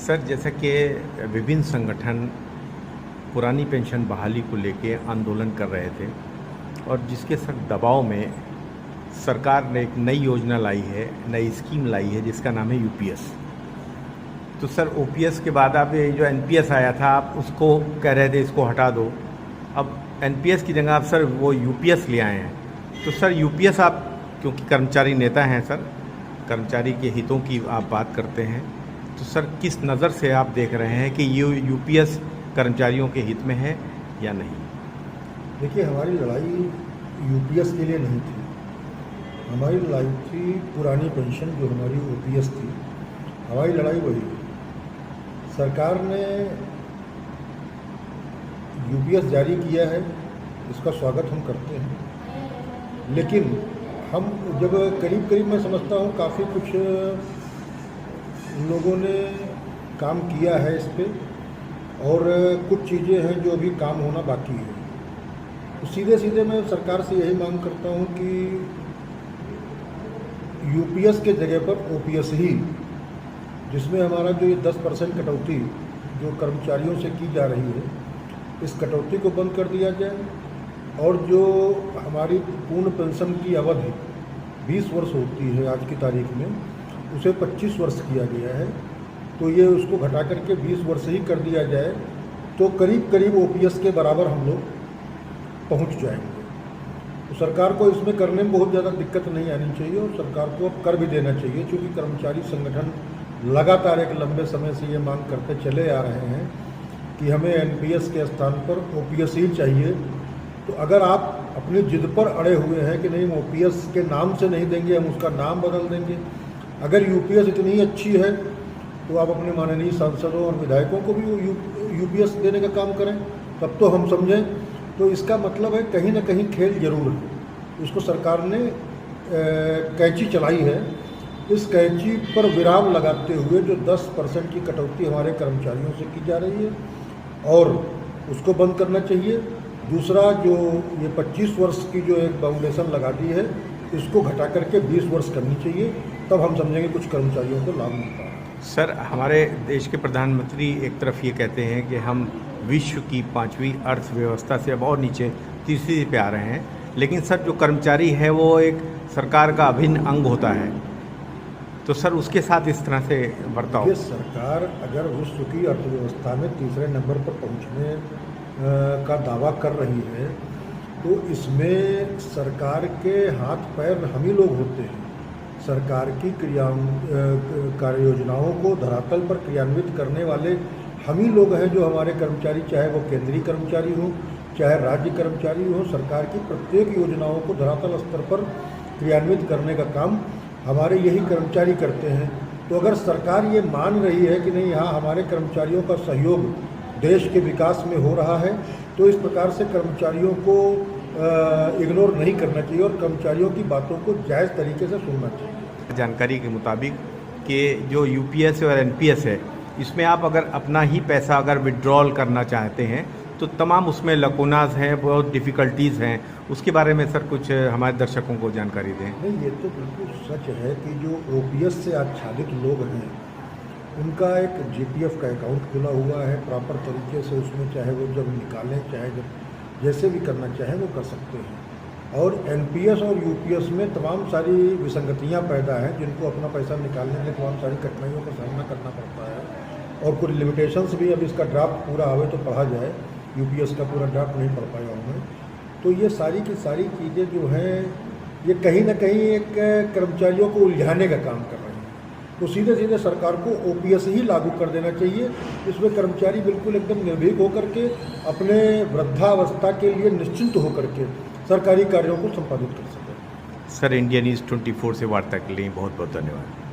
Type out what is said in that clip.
Sir, जैसा कि विभिन्न संगठन पुरानी पेंशन बहाली को लेके आंदोलन कर रहे थे और जिसके सर दबाव में सरकार ने एक नई योजना लाई है, नई स्कीम लाई है जिसका नाम है यूपीएस। तो सर ओपीएस के बाद आप ये जो एनपीएस आया था आप उसको कह रहे थे इसको हटा दो, अब एनपीएस की जगह आप सर वो यूपीएस ले आए हैं। तो सर यूपीएस आप क्योंकि कर्मचारी नेता हैं सर, कर्मचारी के हितों की आप बात करते हैं, तो सर किस नज़र से आप देख रहे हैं कि ये यूपीएस कर्मचारियों के हित में है या नहीं? देखिए, हमारी लड़ाई यूपीएस के लिए नहीं थी, हमारी लड़ाई थी पुरानी पेंशन जो हमारी ओपीएस थी, हमारी लड़ाई वही है। सरकार ने यूपीएस जारी किया है, इसका स्वागत हम करते हैं, लेकिन हम जब करीब मैं समझता हूँ काफ़ी कुछ लोगों ने काम किया है इस पे और कुछ चीज़ें हैं जो अभी काम होना बाकी है। तो सीधे मैं सरकार से यही मांग करता हूँ कि यूपीएस के जगह पर ओपीएस ही, जिसमें हमारा जो ये 10% कटौती जो कर्मचारियों से की जा रही है, इस कटौती को बंद कर दिया जाए और जो हमारी पूर्ण पेंशन की अवधि 20 वर्ष होती है आज की तारीख में, उसे 25 वर्ष किया गया है। तो ये उसको घटा करके 20 वर्ष ही कर दिया जाए तो करीब ओपीएस के बराबर हम लोग पहुंच जाएंगे। तो सरकार को इसमें करने में बहुत ज़्यादा दिक्कत नहीं आनी चाहिए और सरकार को अब कर भी देना चाहिए, क्योंकि कर्मचारी संगठन लगातार एक लंबे समय से ये मांग करते चले आ रहे हैं कि हमें एनपीएस के स्थान पर ओपीएस ही चाहिए। तो अगर आप अपनी जिद पर अड़े हुए हैं कि नहीं ओपीएस के नाम से नहीं देंगे, हम उसका नाम बदल देंगे, अगर यूपीएस इतनी अच्छी है तो आप अपने माननीय सांसदों और विधायकों को भी यूपीएस देने का काम करें, तब तो हम समझें। तो इसका मतलब है कहीं ना कहीं खेल जरूर है। इसको सरकार ने कैंची चलाई है, इस कैंची पर विराम लगाते हुए जो 10% की कटौती हमारे कर्मचारियों से की जा रही है और उसको बंद करना चाहिए। दूसरा जो ये 25 वर्ष की जो एक बाउंडेशन लगा दी है, इसको घटा करके 20 वर्ष करनी चाहिए, तब हम समझेंगे कुछ कर्मचारियों को लाभ मिलता है। सर, हमारे देश के प्रधानमंत्री एक तरफ ये कहते हैं कि हम विश्व की 5वीं अर्थव्यवस्था से अब और नीचे तीसरी पे आ रहे हैं, लेकिन सर जो कर्मचारी है वो एक सरकार का अभिन्न अंग होता है, तो सर उसके साथ इस तरह से बर्ताव। ये सरकार अगर विश्व की अर्थव्यवस्था में तीसरे नंबर पर पहुंचने का दावा कर रही है तो इसमें सरकार के हाथ पैर हम ही लोग होते हैं। सरकार की कार्य योजनाओं को धरातल पर क्रियान्वित करने वाले हम ही लोग हैं, जो हमारे कर्मचारी, चाहे वो केंद्रीय कर्मचारी हो चाहे राज्य कर्मचारी हो, सरकार की प्रत्येक योजनाओं को धरातल स्तर पर क्रियान्वित करने का काम हमारे यही कर्मचारी करते हैं। तो अगर सरकार ये मान रही है कि नहीं, हाँ हमारे कर्मचारियों का सहयोग देश के विकास में हो रहा है, तो इस प्रकार से कर्मचारियों को इग्नोर नहीं करना चाहिए और कर्मचारियों की बातों को जायज़ तरीके से सुनना चाहिए। जानकारी के मुताबिक कि जो यूपीएस और एनपीएस है, इसमें आप अगर अपना ही पैसा अगर विड्रॉल करना चाहते हैं तो तमाम उसमें लकोनाज हैं, बहुत डिफ़िकल्टीज़ हैं, उसके बारे में सर कुछ हमारे दर्शकों को जानकारी दें। नहीं, ये तो बिल्कुल सच है कि जो ओपीएस से आच्छादित लोग हैं उनका एक जीपीएफ का अकाउंट खुला हुआ है प्रॉपर तरीके से, उसमें चाहे वो जब निकालें चाहे जब जैसे भी करना चाहें वो कर सकते हैं। और एनपीएस और यूपीएस में तमाम सारी विसंगतियां पैदा हैं, जिनको अपना पैसा निकालने में तमाम सारी कठिनाइयों का सामना करना पड़ता है और कुछ लिमिटेशंस भी। अब इसका ड्राफ्ट पूरा आवे तो पढ़ा जाए, यूपीएस का पूरा ड्राफ्ट नहीं पढ़ पाया हूँ मैं। तो ये सारी की सारी चीज़ें जो हैं ये कहीं ना कहीं एक कर्मचारियों को उलझाने का काम कर रही हैं। तो सीधे सरकार को ओपीएस ही लागू कर देना चाहिए, इसमें कर्मचारी बिल्कुल एकदम निर्भीक होकर के अपने वृद्धावस्था के लिए निश्चिंत होकर के सरकारी कार्यों को संपादित कर सकें। सर, इंडिया न्यूज़ 24 से वार्ता के लिए बहुत बहुत धन्यवाद।